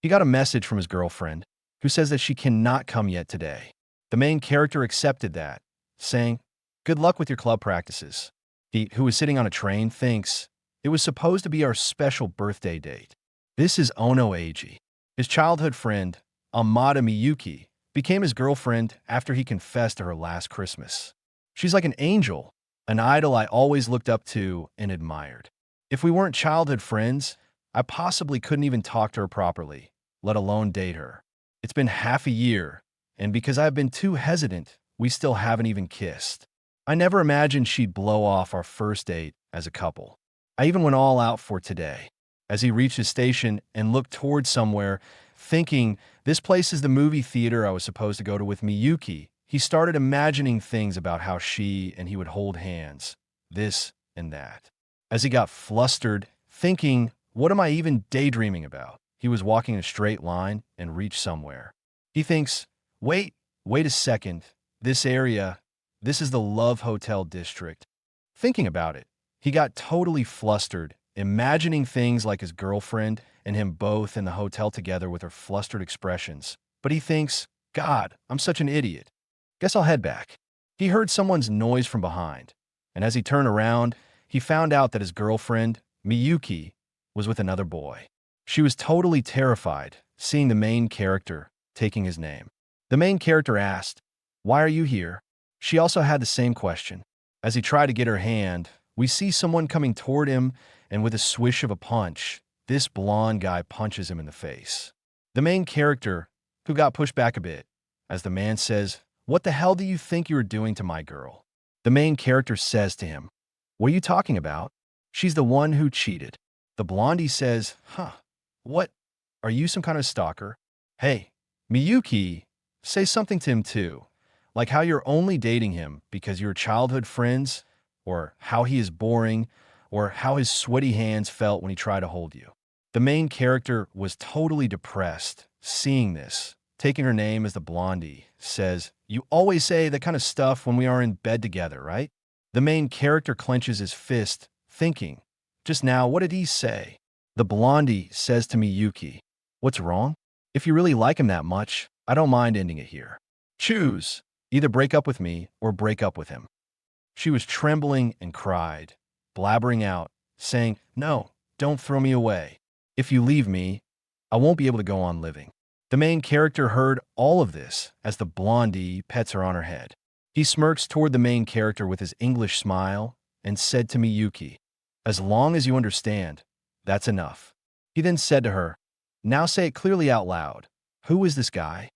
He got a message from his girlfriend, who says that she cannot come yet today. The main character accepted that, saying, "Good luck with your club practices." He, who was sitting on a train, thinks, "It was supposed to be our special birthday date." This is Ono Eiji. His childhood friend, Amada Miyuki, became his girlfriend after he confessed to her last Christmas. She's like an angel, an idol I always looked up to and admired. If we weren't childhood friends, I possibly couldn't even talk to her properly, let alone date her. It's been half a year, and because I've been too hesitant, we still haven't even kissed. I never imagined she'd blow off our first date as a couple. I even went all out for today. As he reached his station and looked towards somewhere, thinking, this place is the movie theater I was supposed to go to with Miyuki, he started imagining things about how she and he would hold hands, this and that. As he got flustered, thinking, what am I even daydreaming about? He was walking in a straight line and reached somewhere. He thinks, wait a second, this area, this is the Love Hotel district. Thinking about it, he got totally flustered, imagining things like his girlfriend and him both in the hotel together with their flustered expressions. But he thinks, God, I'm such an idiot. Guess I'll head back. He heard someone's noise from behind, and as he turned around, he found out that his girlfriend, Miyuki, was with another boy. She was totally terrified, seeing the main character taking his name. The main character asked, "Why are you here?" She also had the same question. As he tried to get her hand, we see someone coming toward him, and with a swish of a punch, this blonde guy punches him in the face. The main character, who got pushed back a bit, as the man says, "What the hell do you think you are doing to my girl?" The main character says to him, "What are you talking about? She's the one who cheated." The blondie says, What? Are you some kind of stalker? Hey, Miyuki, say something to him too, like how you're only dating him because you're childhood friends, or how he is boring, or how his sweaty hands felt when he tried to hold you." The main character was totally depressed, seeing this. Taking her name as the blondie, says, "You always say that kind of stuff when we are in bed together, right?" The main character clenches his fist, thinking, just now, what did he say? The blondie says to Miyuki, "What's wrong? If you really like him that much, I don't mind ending it here. Choose. Either break up with me or break up with him." She was trembling and cried, blabbering out, saying, "No, don't throw me away. If you leave me, I won't be able to go on living." The main character heard all of this as the blondie pets her on her head. He smirks toward the main character with his English smile and said to Miyuki, "As long as you understand, that's enough." He then said to her, "Now say it clearly out loud. Who is this guy?"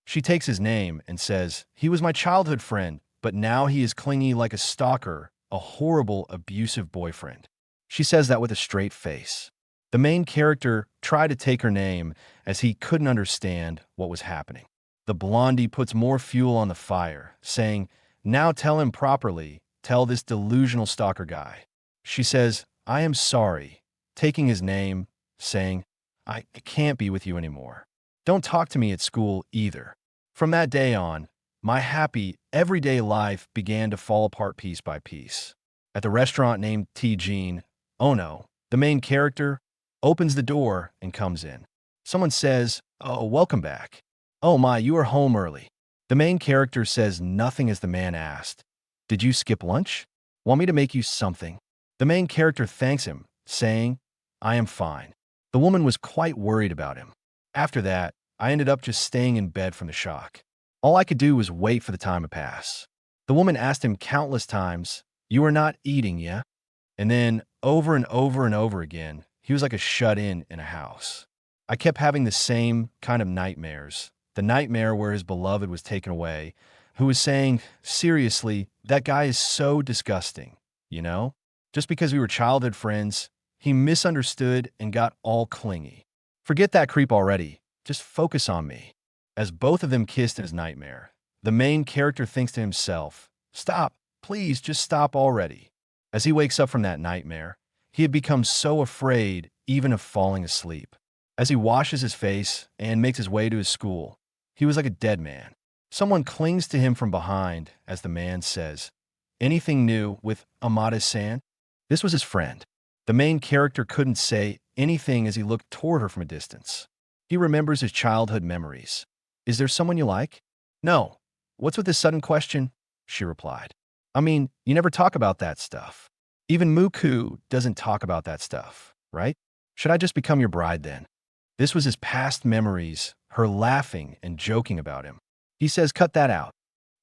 She takes his name and says, "He was my childhood friend, but now he is clingy like a stalker, a horrible, abusive boyfriend." She says that with a straight face. The main character tried to take her name as he couldn't understand what was happening. The blondie puts more fuel on the fire, saying, "Now tell him properly, tell this delusional stalker guy." She says, "I am sorry," taking his name, saying, I can't be with you anymore. Don't talk to me at school either." From that day on, my happy, everyday life began to fall apart piece by piece. At the restaurant named Tijin, Ono, the main character, opens the door and comes in. Someone says, "Oh, welcome back. Oh my, you are home early." The main character says nothing as the man asked, "Did you skip lunch? Want me to make you something?" The main character thanks him, saying, "I am fine." The woman was quite worried about him. After that, I ended up just staying in bed from the shock. All I could do was wait for the time to pass. The woman asked him countless times, "You are not eating, yeah?" And then, over and over and over again, he was like a shut-in in a house. I kept having the same kind of nightmares. The nightmare where his beloved was taken away, who was saying, "Seriously, that guy is so disgusting, you know? Just because we were childhood friends, he misunderstood and got all clingy. Forget that creep already. Just focus on me." As both of them kissed in his nightmare, the main character thinks to himself, "Stop, please just stop already." As he wakes up from that nightmare, he had become so afraid even of falling asleep. As he washes his face and makes his way to his school, he was like a dead man. Someone clings to him from behind as the man says, "Anything new with Amada-san?" This was his friend. The main character couldn't say anything as he looked toward her from a distance. He remembers his childhood memories. Is there someone you like? No. What's with this sudden question? She replied. I mean, you never talk about that stuff. Even Muku doesn't talk about that stuff, right? Should I just become your bride then? This was his past memories, her laughing and joking about him. He says, cut that out.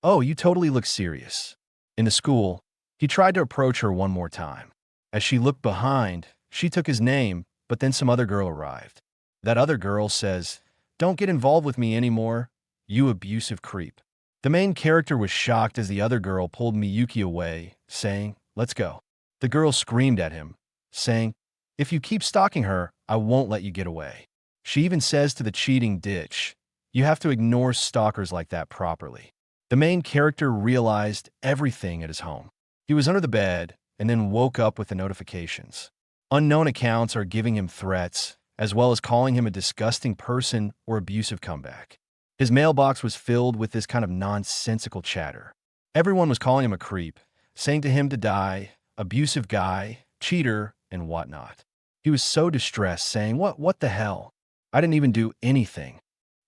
Oh, you totally look serious. In the school, he tried to approach her one more time. As she looked behind, she took his name, but then some other girl arrived. That other girl says, don't get involved with me anymore, you abusive creep. The main character was shocked as the other girl pulled Miyuki away, saying, let's go. The girl screamed at him, saying, if you keep stalking her, I won't let you get away. She even says to the cheating ditch, you have to ignore stalkers like that properly. The main character realized everything at his home. He was under the bed and then woke up with the notifications. Unknown accounts are giving him threats, as well as calling him a disgusting person or abusive comeback. His mailbox was filled with this kind of nonsensical chatter. Everyone was calling him a creep, saying to him to die, abusive guy, cheater, and whatnot. He was so distressed, saying, what the hell? I didn't even do anything.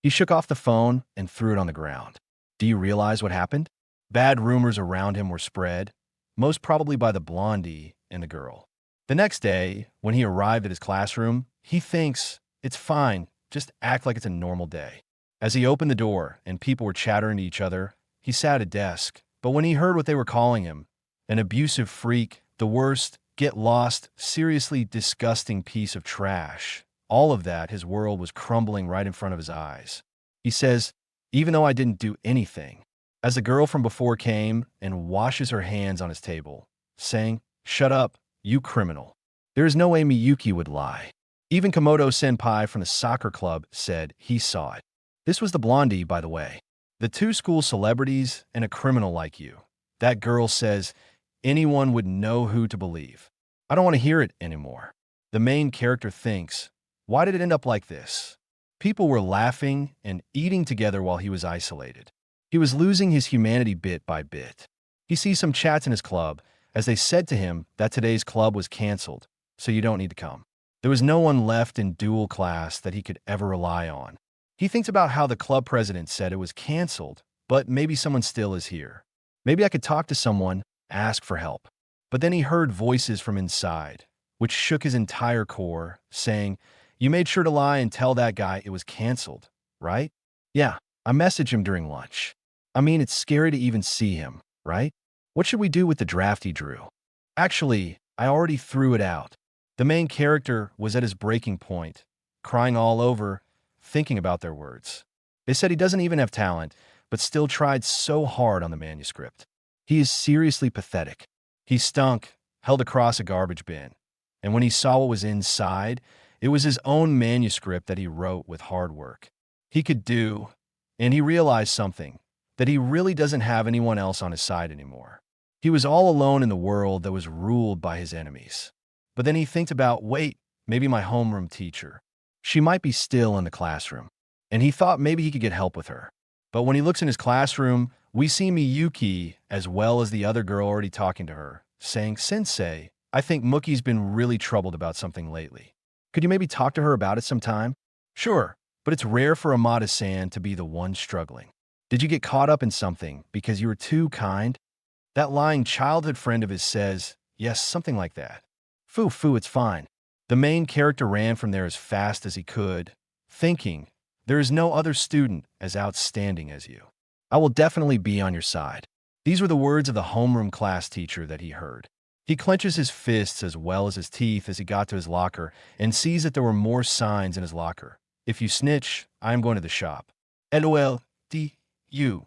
He shook off the phone and threw it on the ground. Do you realize what happened? Bad rumors around him were spread, most probably by the blondie and the girl. The next day, when he arrived at his classroom, he thinks, it's fine, just act like it's a normal day. As he opened the door and people were chattering to each other, he sat at a desk, but when he heard what they were calling him, an abusive freak, the worst, get lost, seriously disgusting piece of trash, all of that, his world was crumbling right in front of his eyes. He says, even though I didn't do anything, as the girl from before came and washes her hands on his table, saying, shut up, you criminal. There is no way Miyuki would lie. Even Komodo-senpai from the soccer club said he saw it. This was the blondie, by the way. The two school celebrities and a criminal like you. That girl says anyone would know who to believe. I don't want to hear it anymore. The main character thinks, why did it end up like this? People were laughing and eating together while he was isolated. He was losing his humanity bit by bit. He sees some chats in his club as they said to him that today's club was canceled, so you don't need to come. There was no one left in dual class that he could ever rely on. He thinks about how the club president said it was canceled, but maybe someone still is here. Maybe I could talk to someone, ask for help. But then he heard voices from inside, which shook his entire core, saying, you made sure to lie and tell that guy it was canceled, right? Yeah, I messaged him during lunch. I mean, it's scary to even see him, right? What should we do with the draft he drew? Actually, I already threw it out. The main character was at his breaking point, crying all over, thinking about their words. They said he doesn't even have talent, but still tried so hard on the manuscript. He is seriously pathetic. He stunk, held across a garbage bin, and when he saw what was inside, it was his own manuscript that he wrote with hard work. He could do, and he realized something, that he really doesn't have anyone else on his side anymore. He was all alone in the world that was ruled by his enemies. But then he thinks about, wait, maybe my homeroom teacher. She might be still in the classroom. And he thought maybe he could get help with her. But when he looks in his classroom, we see Miyuki as well as the other girl already talking to her, saying, Sensei, I think Mookie's been really troubled about something lately. Could you maybe talk to her about it sometime? Sure, but it's rare for Amada-san to be the one struggling. Did you get caught up in something because you were too kind? That lying childhood friend of his says, yes, something like that. Foo, it's fine. The main character ran from there as fast as he could, thinking, there is no other student as outstanding as you. I will definitely be on your side. These were the words of the homeroom class teacher that he heard. He clenches his fists as well as his teeth as he got to his locker and sees that there were more signs in his locker. If you snitch, I am going to the shop. LOL, D-U.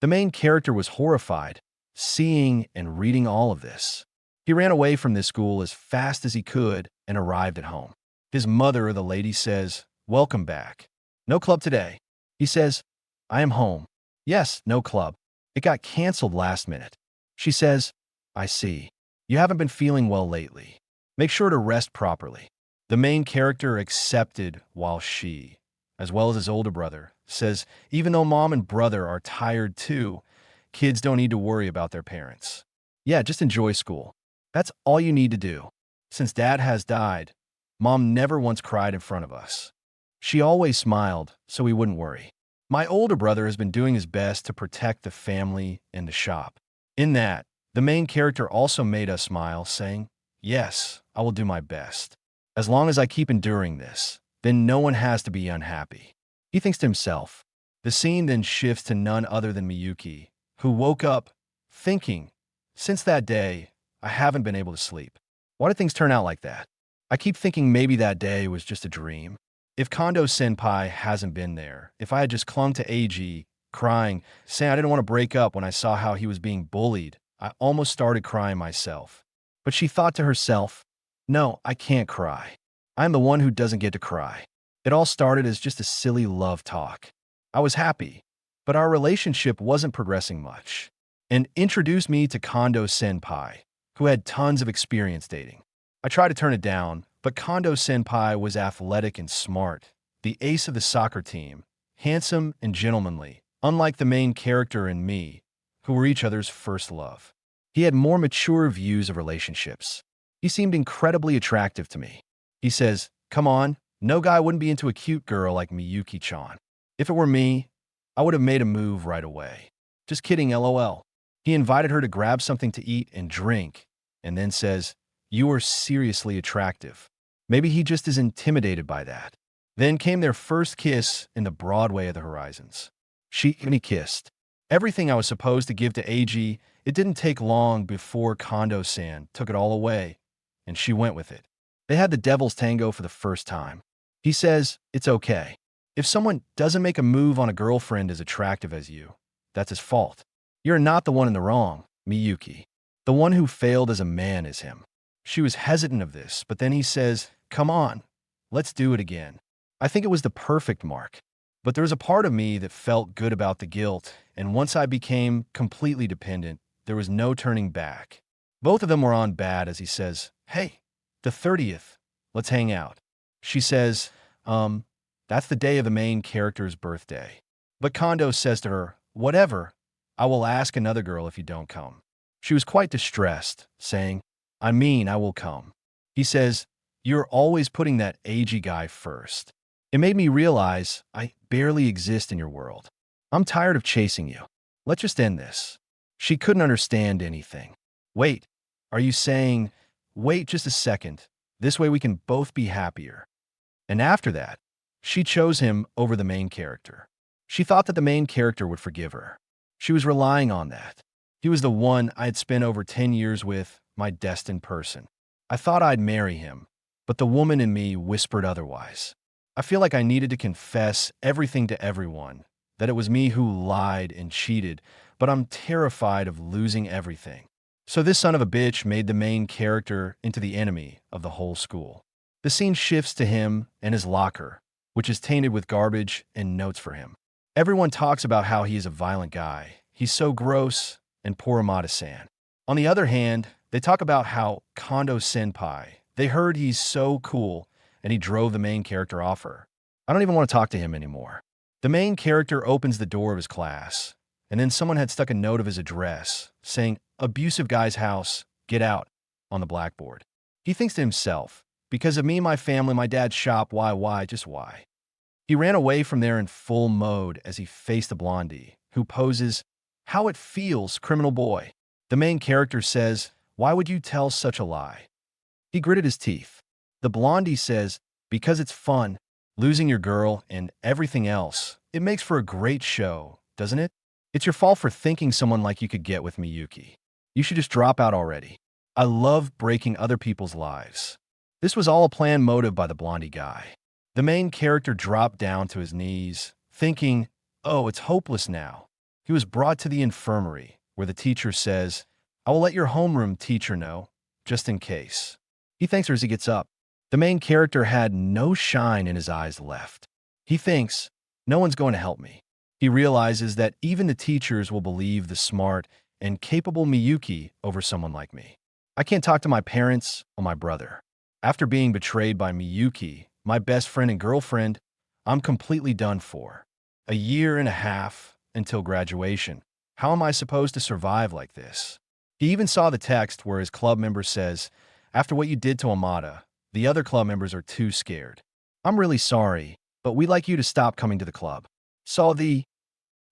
The main character was horrified, seeing and reading all of this. He ran away from this school as fast as he could and arrived at home. His mother, the lady, says, welcome back. No club today. He says, I am home. Yes, no club. It got canceled last minute. She says, I see. You haven't been feeling well lately. Make sure to rest properly. The main character accepted while she, as well as his older brother, says even though mom and brother are tired too, kids don't need to worry about their parents. Yeah, just enjoy school. That's all you need to do. Since dad has died, mom never once cried in front of us. She always smiled, so we wouldn't worry. My older brother has been doing his best to protect the family and the shop. In that, the main character also made us smile, saying, yes, I will do my best. As long as I keep enduring this, then no one has to be unhappy. He thinks to himself. The scene then shifts to none other than Miyuki, who woke up thinking, since that day, I haven't been able to sleep. Why did things turn out like that? I keep thinking maybe that day was just a dream. If Kondo Senpai hasn't been there, if I had just clung to AG, crying, saying I didn't want to break up when I saw how he was being bullied, I almost started crying myself. But she thought to herself, no, I can't cry. I'm the one who doesn't get to cry. It all started as just a silly love talk. I was happy, but our relationship wasn't progressing much, and introduced me to Kondo Senpai, who had tons of experience dating. I tried to turn it down, but Kondo Senpai was athletic and smart, the ace of the soccer team, handsome and gentlemanly, unlike the main character and me, who were each other's first love. He had more mature views of relationships. He seemed incredibly attractive to me. He says, come on, no guy wouldn't be into a cute girl like Miyuki-chan. If it were me, I would have made a move right away. Just kidding, lol. He invited her to grab something to eat and drink, and then says, you are seriously attractive. Maybe he just is intimidated by that. Then came their first kiss in the Broadway of the Horizons. She and he kissed. Everything I was supposed to give to AG, it didn't take long before Kondo-san took it all away, and she went with it. They had the devil's tango for the first time. He says, it's okay. If someone doesn't make a move on a girlfriend as attractive as you, that's his fault. You're not the one in the wrong, Miyuki. The one who failed as a man is him. She was hesitant of this, but then he says, come on, let's do it again. I think it was the perfect mark. But there was a part of me that felt good about the guilt, and once I became completely dependent, there was no turning back. Both of them were on bad as he says, hey, the 30th, let's hang out. She says, that's the day of the main character's birthday. But Kondo says to her, whatever, I will ask another girl if you don't come. She was quite distressed, saying, I mean, I will come. He says, you're always putting that AG guy first. It made me realize I barely exist in your world. I'm tired of chasing you. Let's just end this. She couldn't understand anything. Wait, are you saying, wait just a second, this way we can both be happier? And after that, she chose him over the main character. She thought that the main character would forgive her. She was relying on that. He was the one I had spent over 10 years with, my destined person. I thought I'd marry him, but the woman in me whispered otherwise. I feel like I needed to confess everything to everyone, that it was me who lied and cheated, but I'm terrified of losing everything. So this son of a bitch made the main character into the enemy of the whole school. The scene shifts to him and his locker, which is tainted with garbage and notes for him. Everyone talks about how he is a violent guy. He's so gross, and poor Amada-san. On the other hand, they talk about how Kondo Senpai, they heard he's so cool, and he drove the main character off her. I don't even want to talk to him anymore. The main character opens the door of his class, and then someone had stuck a note of his address, saying, abusive guy's house, get out, on the blackboard. He thinks to himself, because of me, my family, my dad's shop, why, just why? He ran away from there in full mode as he faced the blondie, who poses, how it feels, criminal boy. The main character says, why would you tell such a lie? He gritted his teeth. The blondie says, because it's fun, losing your girl and everything else. It makes for a great show, doesn't it? It's your fault for thinking someone like you could get with Miyuki. You should just drop out already. I love breaking other people's lives. This was all a planned motive by the blondie guy. The main character dropped down to his knees, thinking, oh, it's hopeless now. He was brought to the infirmary, where the teacher says, I will let your homeroom teacher know, just in case. He thanks her as he gets up. The main character had no shine in his eyes left. He thinks, no one's going to help me. He realizes that even the teachers will believe the smart and capable Miyuki over someone like me. I can't talk to my parents or my brother. After being betrayed by Miyuki, my best friend and girlfriend, I'm completely done for. A year and a half until graduation. How am I supposed to survive like this? He even saw the text where his club member says, after what you did to Amada, the other club members are too scared. I'm really sorry, but we'd like you to stop coming to the club. Saw the...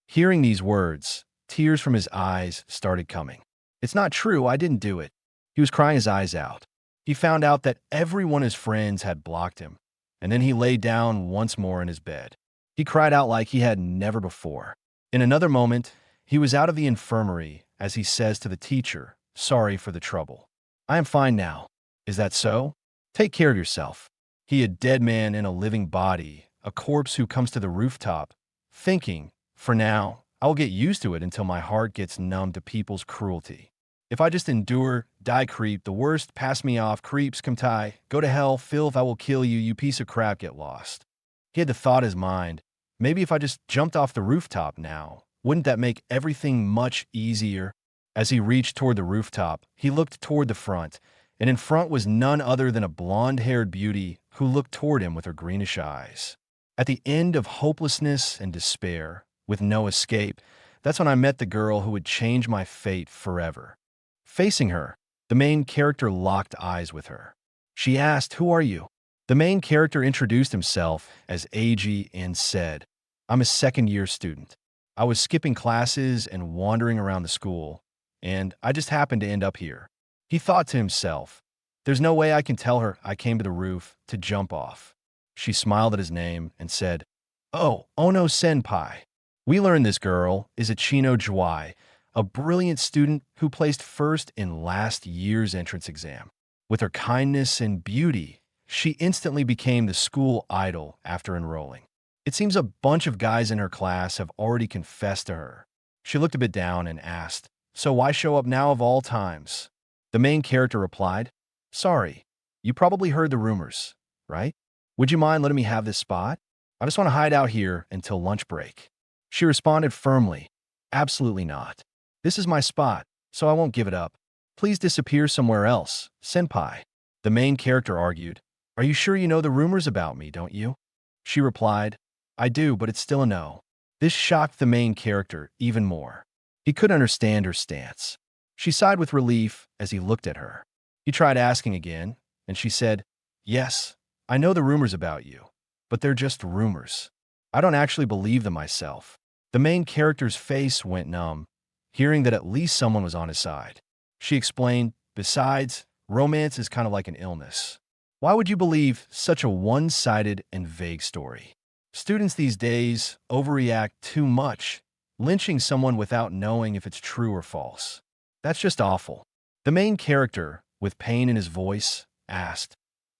Hearing these words, tears from his eyes started coming. It's not true, I didn't do it. He was crying his eyes out. He found out that everyone his friends had blocked him, and then he lay down once more in his bed. He cried out like he had never before. In another moment, he was out of the infirmary as he says to the teacher, "Sorry for the trouble. I am fine now. Is that so? Take care of yourself." He a dead man in a living body, a corpse who comes to the rooftop, thinking, "For now, I will get used to it until my heart gets numb to people's cruelty. If I just endure, die creep, the worst, pass me off, creeps, come tie, go to hell, filth, I will kill you, you piece of crap, get lost." He had the thought in his mind, maybe if I just jumped off the rooftop now, wouldn't that make everything much easier? As he reached toward the rooftop, he looked toward the front, and in front was none other than a blonde-haired beauty who looked toward him with her greenish eyes. At the end of hopelessness and despair, with no escape, that's when I met the girl who would change my fate forever. Facing her, the main character locked eyes with her. She asked, "Who are you?" The main character introduced himself as Ichi and said, "I'm a second-year student. I was skipping classes and wandering around the school, and I just happened to end up here." He thought to himself, "There's no way I can tell her I came to the roof to jump off." She smiled at his name and said, "Oh, Ono Senpai. We learned this girl is Ichino Jwai, a brilliant student who placed first in last year's entrance exam. With her kindness and beauty, she instantly became the school idol after enrolling. It seems a bunch of guys in her class have already confessed to her." She looked a bit down and asked, "So why show up now of all times?" The main character replied, "Sorry, you probably heard the rumors, right? Would you mind letting me have this spot? I just want to hide out here until lunch break." She responded firmly, "Absolutely not. This is my spot, so I won't give it up. Please disappear somewhere else, senpai." The main character argued, "Are you sure you know the rumors about me, don't you?" She replied, "I do, but it's still a no." This shocked the main character even more. He couldn't understand her stance. She sighed with relief as he looked at her. He tried asking again, and she said, "Yes, I know the rumors about you, but they're just rumors. I don't actually believe them myself." The main character's face went numb, hearing that at least someone was on his side. She explained, "Besides, romance is kind of like an illness. Why would you believe such a one-sided and vague story? Students these days overreact too much, lynching someone without knowing if it's true or false. That's just awful." The main character, with pain in his voice, asked,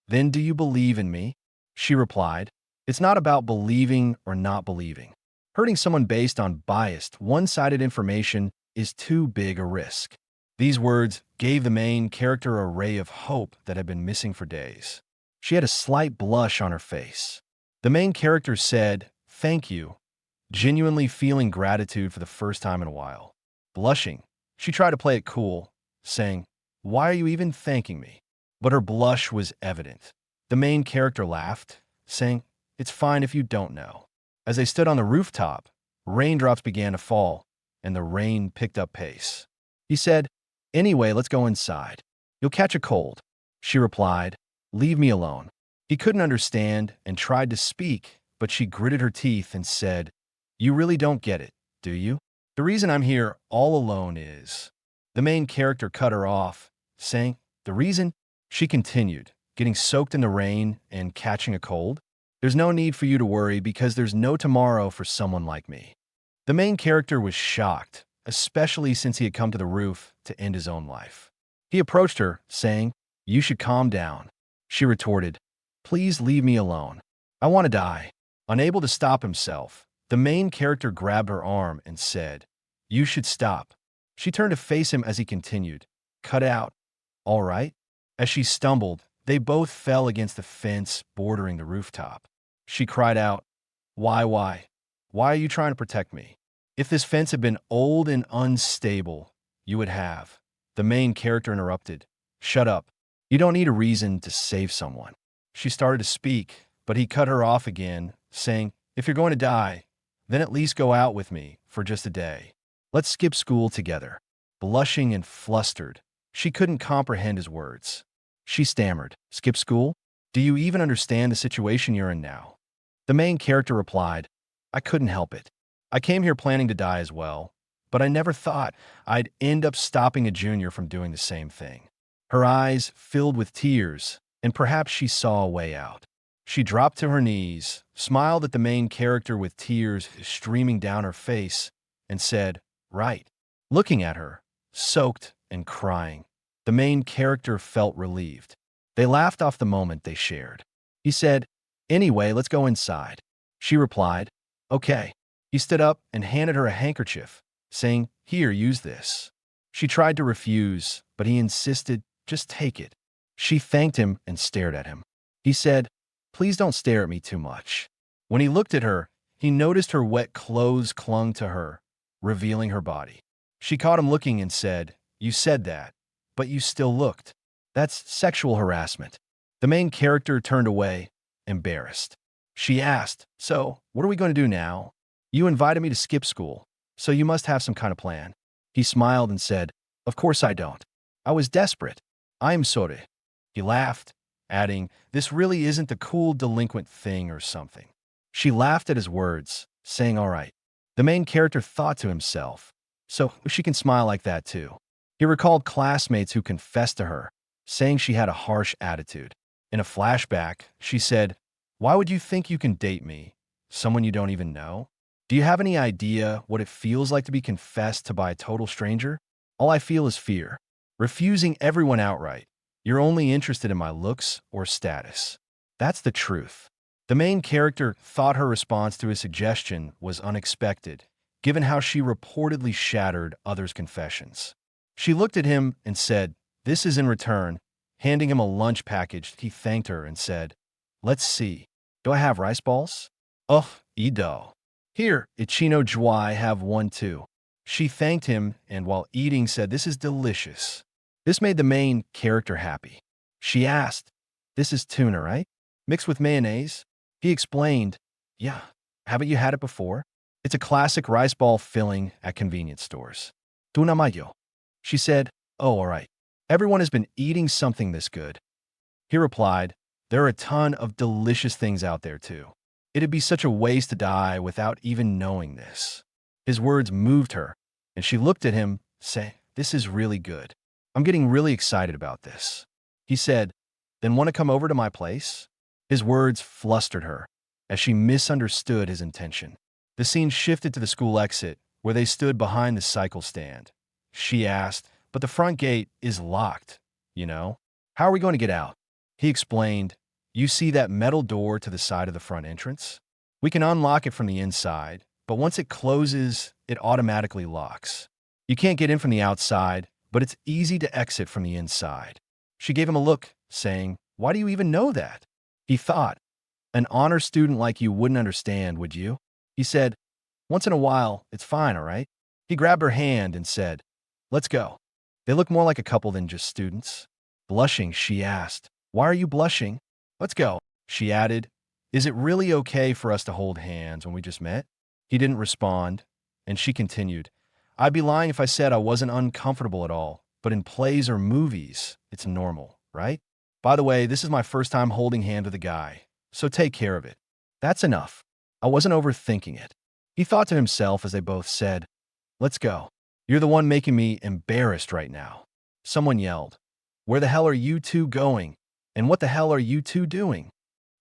"Then do you believe in me?" She replied, "It's not about believing or not believing. Hurting someone based on biased, one-sided information is too big a risk." These words gave the main character a ray of hope that had been missing for days. She had a slight blush on her face. The main character said, "Thank you," genuinely feeling gratitude for the first time in a while. Blushing, she tried to play it cool, saying, "Why are you even thanking me?" But her blush was evident. The main character laughed, saying, "It's fine if you don't know." As they stood on the rooftop, raindrops began to fall, and the rain picked up pace. He said, "Anyway, let's go inside. You'll catch a cold." She replied, "Leave me alone." He couldn't understand and tried to speak, but she gritted her teeth and said, "You really don't get it, do you? The reason I'm here all alone is..." The main character cut her off, saying, "The reason?" She continued, "Getting soaked in the rain and catching a cold? There's no need for you to worry because there's no tomorrow for someone like me." The main character was shocked, especially since he had come to the roof to end his own life. He approached her, saying, "You should calm down." She retorted, "Please leave me alone. I want to die." Unable to stop himself, the main character grabbed her arm and said, "You should stop." She turned to face him as he continued, "Cut out. All right?" As she stumbled, they both fell against the fence bordering the rooftop. She cried out, "Why? Why are you trying to protect me? If this fence had been old and unstable, you would have." The main character interrupted, "Shut up. You don't need a reason to save someone." She started to speak, but he cut her off again, saying, "If you're going to die, then at least go out with me for just a day. Let's skip school together." Blushing and flustered, she couldn't comprehend his words. She stammered, "Skip school? Do you even understand the situation you're in now?" The main character replied, I couldn't help it. I came here planning to die as well, but I never thought I'd end up stopping a junior from doing the same thing. Her eyes filled with tears, and perhaps she saw a way out. She dropped to her knees, smiled at the main character with tears streaming down her face, and said, right. Looking at her, soaked and crying, the main character felt relieved. They laughed off the moment they shared. He said, anyway, let's go inside. She replied, okay. He stood up and handed her a handkerchief, saying, here, use this. She tried to refuse, but he insisted, just take it. She thanked him and stared at him. He said, please don't stare at me too much. When he looked at her, he noticed her wet clothes clung to her, revealing her body. She caught him looking and said, you said that, but you still looked. That's sexual harassment. The main character turned away, embarrassed. She asked, so, what are we going to do now? You invited me to skip school, so you must have some kind of plan. He smiled and said, of course I don't. I was desperate. I am sorry. He laughed, adding, this really isn't the cool delinquent thing or something. She laughed at his words, saying, all right. The main character thought to himself, so she can smile like that too. He recalled classmates who confessed to her, saying she had a harsh attitude. In a flashback, she said, why would you think you can date me, someone you don't even know? Do you have any idea what it feels like to be confessed to by a total stranger? All I feel is fear. Refusing everyone outright. You're only interested in my looks or status. That's the truth. The main character thought her response to his suggestion was unexpected, given how she reportedly shattered others' confessions. She looked at him and said, this is in return. Handing him a lunch package, he thanked her and said, let's see. Do I have rice balls? Ugh, Ido. Here, Ichino Jwai, have one too. She thanked him and while eating said, this is delicious. This made the main character happy. She asked, this is tuna, right? Mixed with mayonnaise? He explained, yeah. Haven't you had it before? It's a classic rice ball filling at convenience stores. Tuna mayo. She said, oh, all right. Everyone has been eating something this good. He replied, there are a ton of delicious things out there too. It'd be such a waste to die without even knowing this. His words moved her, and she looked at him, saying, this is really good. I'm getting really excited about this. He said, then want to come over to my place? His words flustered her, as she misunderstood his intention. The scene shifted to the school exit, where they stood behind the cycle stand. She asked, but the front gate is locked, you know? How are we going to get out? He explained, you see that metal door to the side of the front entrance? We can unlock it from the inside, but once it closes, it automatically locks. You can't get in from the outside, but it's easy to exit from the inside. She gave him a look, saying, why do you even know that? He thought, an honor student like you wouldn't understand, would you? He said, once in a while, it's fine, all right? He grabbed her hand and said, let's go. They look more like a couple than just students. Blushing, she asked, why are you blushing? Let's go, she added. Is it really okay for us to hold hands when we just met? He didn't respond, and she continued, I'd be lying if I said I wasn't uncomfortable at all, but in plays or movies, it's normal, right? By the way, this is my first time holding hands with a guy, so take care of it. That's enough. I wasn't overthinking it. He thought to himself as they both said, let's go. You're the one making me embarrassed right now. Someone yelled, where the hell are you two going? And what the hell are you two doing?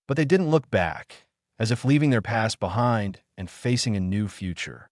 But they didn't look back, as if leaving their past behind and facing a new future.